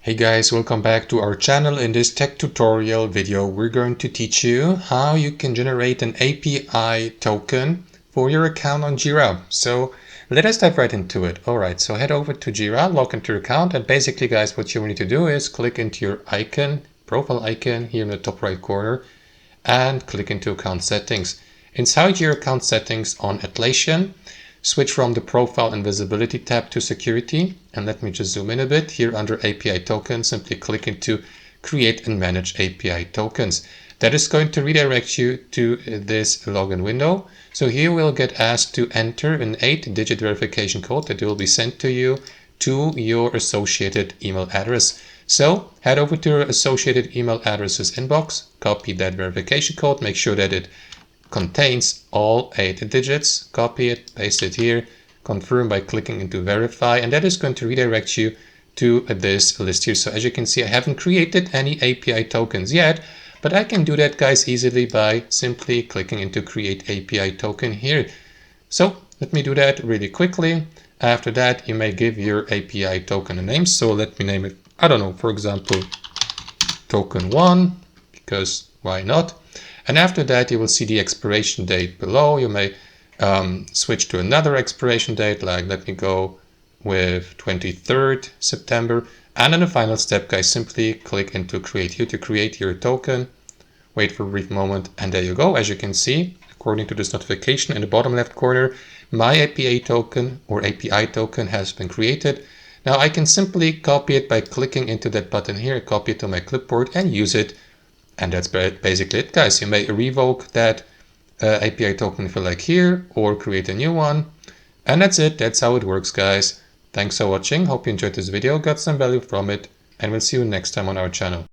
Hey guys, welcome back to our channel. In this tech tutorial video, we're going to teach you how you can generate an API token for your account on Jira. So let us dive right into it. All right, so head over to Jira, log into your account, and basically guys, what you need to do is click into your icon, profile icon here in the top right corner, and click into account settings. Inside your account settings on Atlassian, switch from the Profile and Visibility tab to Security. And let me just zoom in a bit. Here under API Tokens, simply click into Create and Manage API Tokens. That is going to redirect you to this login window. So here we'll get asked to enter an 8-digit verification code that will be sent to you to your associated email address. So head over to your associated email address's inbox, copy that verification code, make sure that it contains all 8 digits, copy it, paste it here, confirm by clicking into verify, and that is going to redirect you to this list here. So as you can see, I haven't created any API tokens yet, but I can do that guys easily by simply clicking into create API token here. So let me do that really quickly. After that, you may give your API token a name. So let me name it, I don't know, for example, token 1, because why not? And after that, you will see the expiration date below. You may switch to another expiration date, like let me go with 23rd September. And in the final step, guys, simply click into create here to create your token. Wait for a brief moment, and there you go. As you can see, according to this notification in the bottom left corner, my API token or API token has been created. Now I can simply copy it by clicking into that button here, copy it to my clipboard and use it. And that's basically it, guys. You may revoke that API token if you like here, or create a new one. And that's it. That's how it works, guys. Thanks for watching. Hope you enjoyed this video, got some value from it, and we'll see you next time on our channel.